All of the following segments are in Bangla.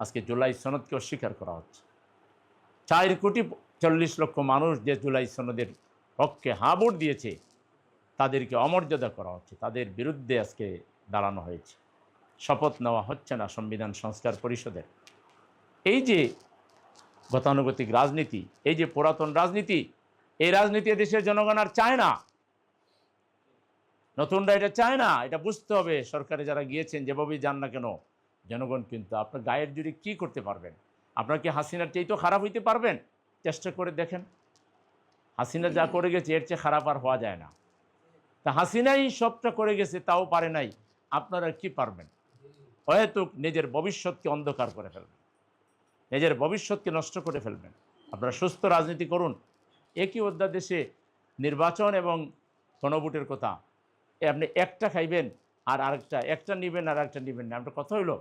আজকে জুলাই সনদকে অস্বীকার করা হচ্ছে। 4,40,00,000 মানুষ যে জুলাই সনদের পক্ষে হাঁ ভোট দিয়েছে তাদেরকে অমর্যাদা করা হচ্ছে, তাদের বিরুদ্ধে আজকে দাঁড়ানো হয়েছে। শপথ নেওয়া হচ্ছে না সংবিধান সংস্কার পরিষদের। এই যে গতানুগতিক রাজনীতি, এই যে পুরাতন রাজনীতি, এই রাজনীতি দেশের জনগণ আর চায় না। নতুনরা এটা চায় না, এটা বুঝতে হবে। সরকারে যারা গিয়েছেন যেভাবেই যান না কেন, জনগণ কিন্তু আপনার গায়ের জোরে কী করতে পারবেন? আপনার কি হাসিনার চেয়ে তো খারাপ হইতে পারবেন? চেষ্টা করে দেখেন। হাসিনা যা করে গেছে এর চেয়ে খারাপ আর হওয়া যায় না। তা হাসিনাই সবটা করে গেছে, তাও পারে নাই, আপনারা কি পারবেন? হয়তো নিজের ভবিষ্যৎকে অন্ধকার করে ফেলবেন, নিজের ভবিষ্যৎকে নষ্ট করে ফেলবেন। আপনারা সুস্থ রাজনীতি করুন। একই অধ্যাদেশে নির্বাচন এবং গণভোটের কথা, আপনি একটা খাইবেন আর আরেকটা, একটা নেবেন আর আরেকটা নেবেন না, আপনার কথা হইলো?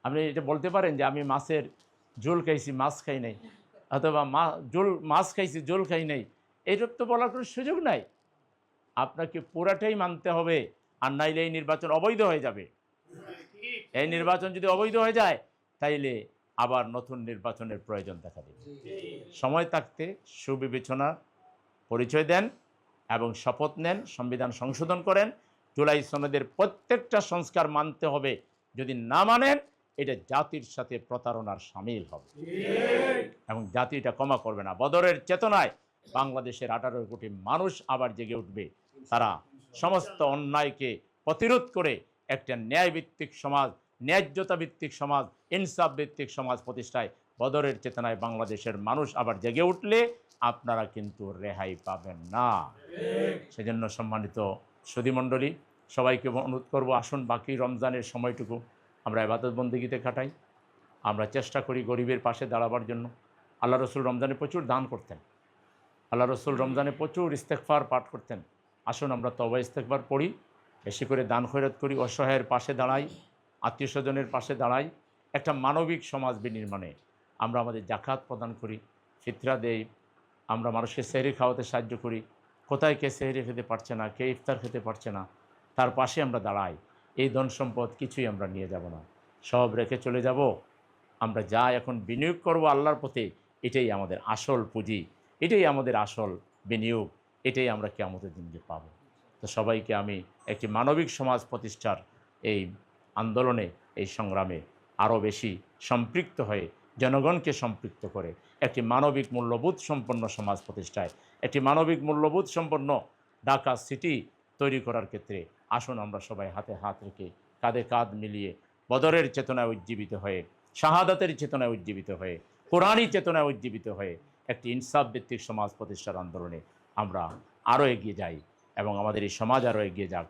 আপনি এটা বলতে পারেন যে আমি মাছের ঝোল খাইছি, মাছ খাই নাই, অথবা মাছ খাইছি, ঝোল খাই নাই। এইসব তো বলার কোনো সুযোগ নাই। আপনাকে পুরাটাই মানতে হবে, আর নাইলে এই নির্বাচন অবৈধ হয়ে যাবে। এই নির্বাচন যদি অবৈধ হয়ে যায় তাইলে আবার নতুন নির্বাচনের প্রয়োজন দেখা দেবে। সময় থাকতে সুবিবেচনার পরিচয় দেন এবং শপথ নেন, সংবিধান সংশোধন করেন। জুলাই সনদের প্রত্যেকটা সংস্কার মানতে হবে। যদি না মানেন, এটা জাতির সাথে প্রতারণার শামিল হবে এবং জাতি এটা ক্ষমা করবে না। বদরের চেতনায় বাংলাদেশের 18 কোটি মানুষ আবার জেগে উঠবে। তারা সমস্ত অন্যায়কে প্রতিরোধ করে একটা ন্যায়ভিত্তিক সমাজ, ন্যায্যতা ভিত্তিক সমাজ, ইনসাফ ভিত্তিক সমাজ প্রতিষ্ঠায় বদরের চেতনায় বাংলাদেশের মানুষ আবার জেগে উঠলে আপনারা কিন্তু রেহাই পাবেন না। সেজন্য সম্মানিত সুধীমণ্ডলী, সবাইকে অনুরোধ করব, আসুন বাকি রমজানের সময়টুকু আমরা ইবাদত বন্দেগীতে কাটাই। আমরা চেষ্টা করি গরিবের পাশে দাঁড়াবার জন্য। আল্লাহ রসুল রমজানে প্রচুর দান করতেন, আল্লাহ রসুল রমজানে প্রচুর ইস্তেগফার পাঠ করতেন। আসুন আমরা তওবা ইস্তেগফার পড়ি, বেশি করে দান খয়রাত করি, অসহায়ের পাশে দাঁড়াই, আত্মীয় স্বজনের পাশে দাঁড়াই। একটা মানবিক সমাজ বিনির্মাণে আমরা আমাদের জাকাত প্রদান করি, ফিতরা দেই, আমরা মানুষকে সেহরি খাওয়াতে সাহায্য করি। কোথায় কে সেহরি খেতে পারছে না, কে ইফতার খেতে পারছে না, তার পাশে আমরা দাঁড়াই। এই ধন সম্পদ কিছুই আমরা নিয়ে যাব না, সব রেখে চলে যাব। আমরা যা এখন বিনিয়োগ করব আল্লাহর পথে, এটাই আমাদের আসল পুঁজি, এটাই আমাদের আসল বিনিয়োগ, এটাই আমরা কিয়ামতের দিনকে পাব। তো সবাইকে আমি একটি মানবিক সমাজ প্রতিষ্ঠার এই আন্দোলনে, এই সংগ্রামে আরও বেশি সম্পৃক্ত হয়ে জনগণকে সম্পৃক্ত করে একটি মানবিক মূল্যবোধ সম্পন্ন সমাজ প্রতিষ্ঠায়, একটি মানবিক মূল্যবোধ সম্পন্ন ঢাকা সিটি তৈরি করার ক্ষেত্রে আসুন আমরা সবাই হাতে হাত রেখে, কাঁধে কাঁধ মিলিয়ে বদরের চেতনায় উজ্জীবিত হয়ে, শাহাদাতের চেতনায় উজ্জীবিত হয়ে, কোরআনী চেতনায় উজ্জীবিত হয়ে একটি ইনসাফ ভিত্তিক সমাজ প্রতিষ্ঠার আন্দোলনে আমরা আরও এগিয়ে যাই এবং আমাদের এই সমাজ আরও এগিয়ে যাক।